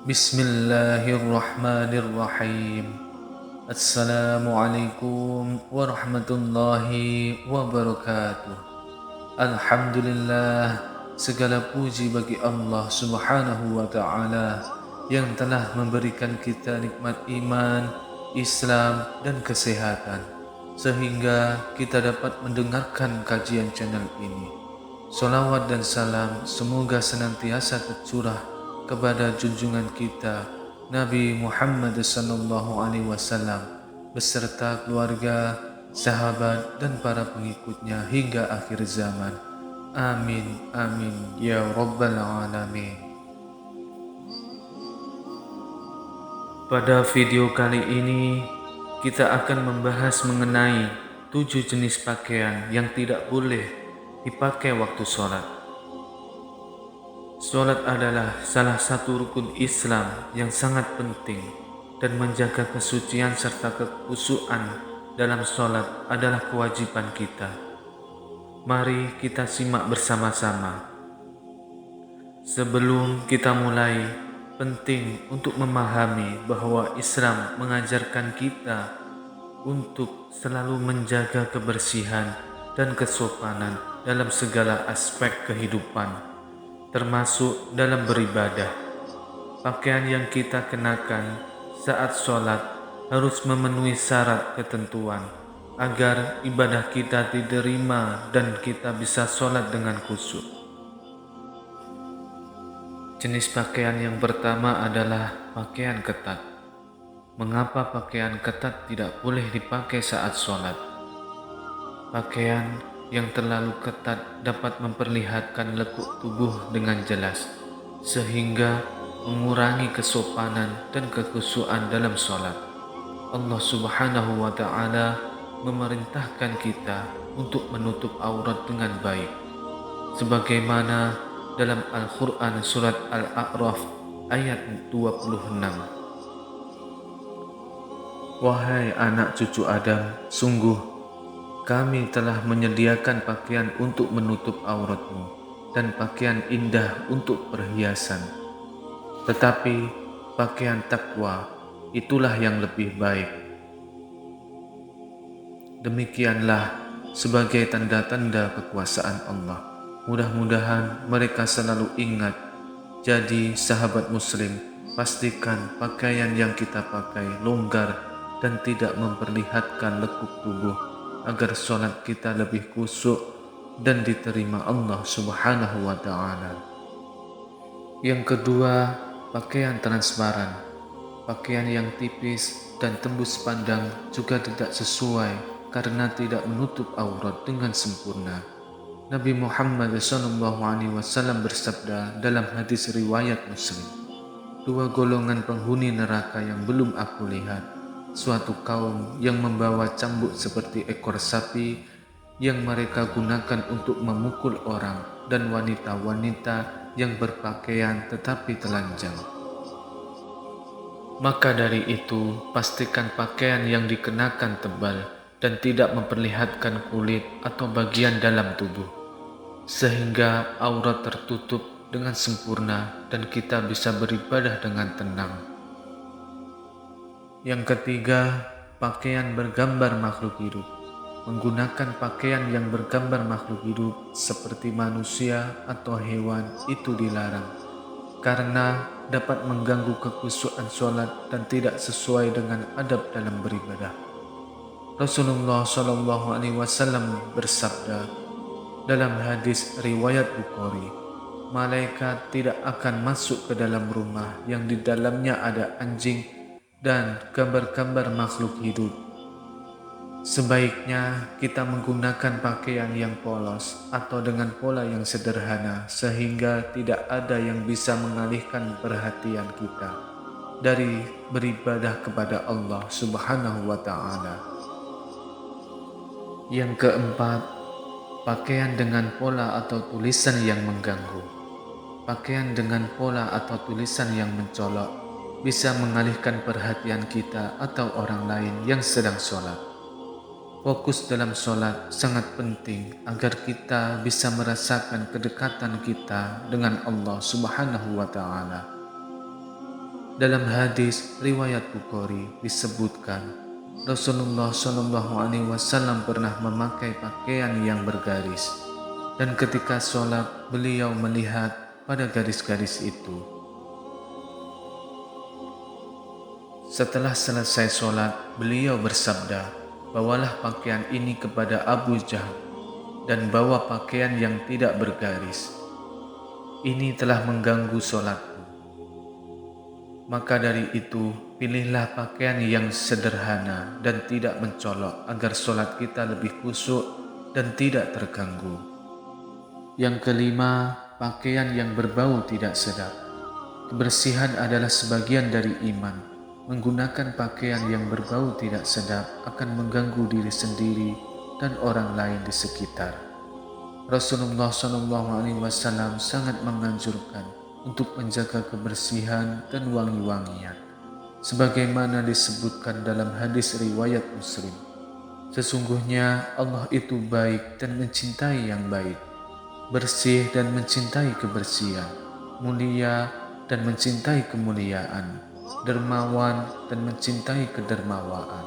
Bismillahirrahmanirrahim. Assalamualaikum warahmatullahi wabarakatuh. Alhamdulillah, segala puji bagi Allah Subhanahu wa ta'ala yang telah memberikan kita nikmat iman, Islam dan kesehatan sehingga kita dapat mendengarkan kajian channel ini. Salawat dan salam semoga senantiasa tercurah kepada junjungan kita Nabi Muhammad SAW beserta keluarga, sahabat dan para pengikutnya hingga akhir zaman. Amin amin ya rabbal alamin. Pada video kali ini kita akan membahas mengenai 7 jenis pakaian yang tidak boleh dipakai waktu sholat. Sholat adalah salah satu rukun Islam yang sangat penting dan menjaga kesucian serta kekhusyuan dalam sholat adalah kewajiban kita. Mari kita simak bersama-sama. Sebelum kita mulai, penting untuk memahami bahwa Islam mengajarkan kita untuk selalu menjaga kebersihan dan kesopanan dalam segala aspek kehidupan, termasuk dalam beribadah. Pakaian yang kita kenakan saat sholat harus memenuhi syarat ketentuan agar ibadah kita diterima dan kita bisa sholat dengan khusyuk. Jenis pakaian yang pertama adalah pakaian ketat. Mengapa pakaian ketat tidak boleh dipakai saat sholat? Pakaian yang terlalu ketat dapat memperlihatkan lekuk tubuh dengan jelas, sehingga mengurangi kesopanan dan kekhusyuan dalam sholat. Allah Subhanahu wa ta'ala memerintahkan kita untuk menutup aurat dengan baik, sebagaimana dalam Al-Quran surat Al-A'raf ayat 26. Wahai anak cucu Adam, sungguh kami telah menyediakan pakaian untuk menutup auratmu dan pakaian indah untuk perhiasan. Tetapi pakaian takwa itulah yang lebih baik. Demikianlah sebagai tanda-tanda kekuasaan Allah. Mudah-mudahan mereka selalu ingat. Jadi sahabat muslim, pastikan pakaian yang kita pakai longgar dan tidak memperlihatkan lekuk tubuh agar sholat kita lebih khusyuk dan diterima Allah Subhanahu wa ta'ala. Yang kedua, pakaian transparan. Pakaian yang tipis dan tembus pandang juga tidak sesuai karena tidak menutup aurat dengan sempurna. Nabi Muhammad SAW bersabda dalam hadis riwayat Muslim, 2 golongan penghuni neraka yang belum aku lihat. Suatu kaum yang membawa cambuk seperti ekor sapi yang mereka gunakan untuk memukul orang, dan wanita-wanita yang berpakaian tetapi telanjang. Maka dari itu, pastikan pakaian yang dikenakan tebal dan tidak memperlihatkan kulit atau bagian dalam tubuh, sehingga aurat tertutup dengan sempurna dan kita bisa beribadah dengan tenang. Yang ketiga, pakaian bergambar makhluk hidup. Menggunakan pakaian yang bergambar makhluk hidup seperti manusia atau hewan itu dilarang, karena dapat mengganggu kekhusyuan sholat dan tidak sesuai dengan adab dalam beribadah. Rasulullah SAW bersabda dalam hadis riwayat Bukhari, malaikat tidak akan masuk ke dalam rumah yang di dalamnya ada anjing dan gambar-gambar makhluk hidup. Sebaiknya kita menggunakan pakaian yang polos atau dengan pola yang sederhana sehingga tidak ada yang bisa mengalihkan perhatian kita dari beribadah kepada Allah Subhanahu wa ta'ala. Yang keempat, pakaian dengan pola atau tulisan yang mengganggu. Pakaian dengan pola atau tulisan yang mencolok bisa mengalihkan perhatian kita atau orang lain yang sedang sholat. Fokus dalam sholat sangat penting agar kita bisa merasakan kedekatan kita dengan Allah Subhanahu wa ta'ala. Dalam hadis riwayat Bukhari disebutkan, Rasulullah Shallallahu Alaihi Wasallam pernah memakai pakaian yang bergaris, dan ketika sholat beliau melihat pada garis-garis itu. Setelah selesai sholat, beliau bersabda, "Bawalah pakaian ini kepada Abu Jahal dan bawa pakaian yang tidak bergaris. Ini telah mengganggu sholatku." Maka dari itu, pilihlah pakaian yang sederhana dan tidak mencolok agar sholat kita lebih khusyuk dan tidak terganggu. Yang kelima, pakaian yang berbau tidak sedap. Kebersihan adalah sebagian dari iman. Menggunakan pakaian yang berbau tidak sedap akan mengganggu diri sendiri dan orang lain di sekitar. Rasulullah SAW sangat menganjurkan untuk menjaga kebersihan dan wangi-wangian, sebagaimana disebutkan dalam hadis riwayat Muslim. Sesungguhnya Allah itu baik dan mencintai yang baik, bersih dan mencintai kebersihan, mulia dan mencintai kemuliaan, dermawan dan mencintai kedermawaan.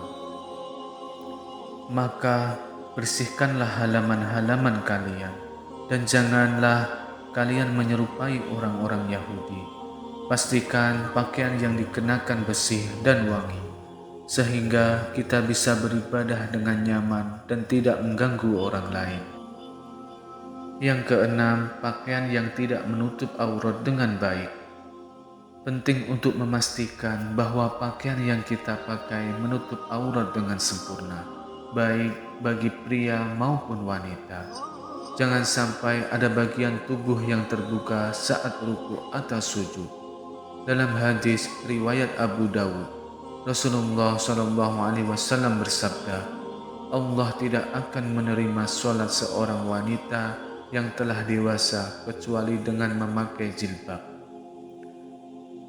Maka bersihkanlah halaman-halaman kalian, dan janganlah kalian menyerupai orang-orang Yahudi. Pastikan pakaian yang dikenakan bersih dan wangi, sehingga kita bisa beribadah dengan nyaman dan tidak mengganggu orang lain. Yang keenam, pakaian yang tidak menutup aurat dengan baik. Penting untuk memastikan bahwa pakaian yang kita pakai menutup aurat dengan sempurna, baik bagi pria maupun wanita. Jangan sampai ada bagian tubuh yang terbuka saat ruku atau sujud. Dalam hadis riwayat Abu Dawud, Rasulullah SAW bersabda, Allah tidak akan menerima sholat seorang wanita yang telah dewasa kecuali dengan memakai jilbab.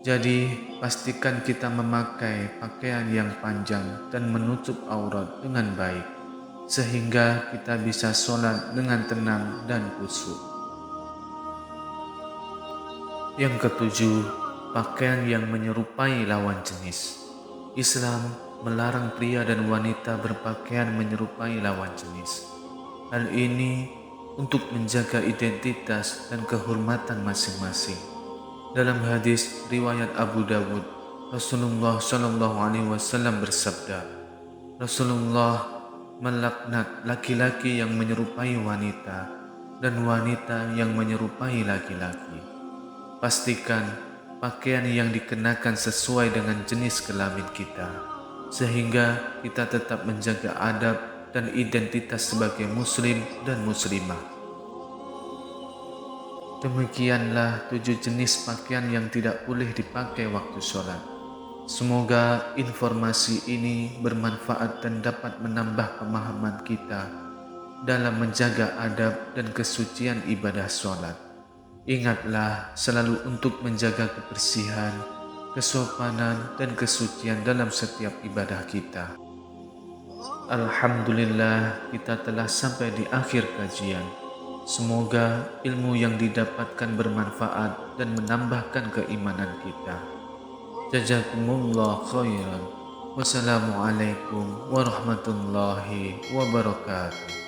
Jadi, pastikan kita memakai pakaian yang panjang dan menutup aurat dengan baik, sehingga kita bisa sholat dengan tenang dan khusyuk. Yang ketujuh, pakaian yang menyerupai lawan jenis. Islam melarang pria dan wanita berpakaian menyerupai lawan jenis. Hal ini untuk menjaga identitas dan kehormatan masing-masing. Dalam hadis riwayat Abu Dawud, Rasulullah SAW bersabda, Rasulullah melaknat laki-laki yang menyerupai wanita dan wanita yang menyerupai laki-laki. Pastikan pakaian yang dikenakan sesuai dengan jenis kelamin kita, sehingga kita tetap menjaga adab dan identitas sebagai muslim dan muslimah. Demikianlah 7 jenis pakaian yang tidak boleh dipakai waktu sholat. Semoga informasi ini bermanfaat dan dapat menambah pemahaman kita dalam menjaga adab dan kesucian ibadah sholat. Ingatlah selalu untuk menjaga kebersihan, kesopanan, dan kesucian dalam setiap ibadah kita. Alhamdulillah, kita telah sampai di akhir kajian. Semoga ilmu yang didapatkan bermanfaat dan menambahkan keimanan kita. Jazakumullah khairan. Wassalamualaikum warahmatullahi wabarakatuh.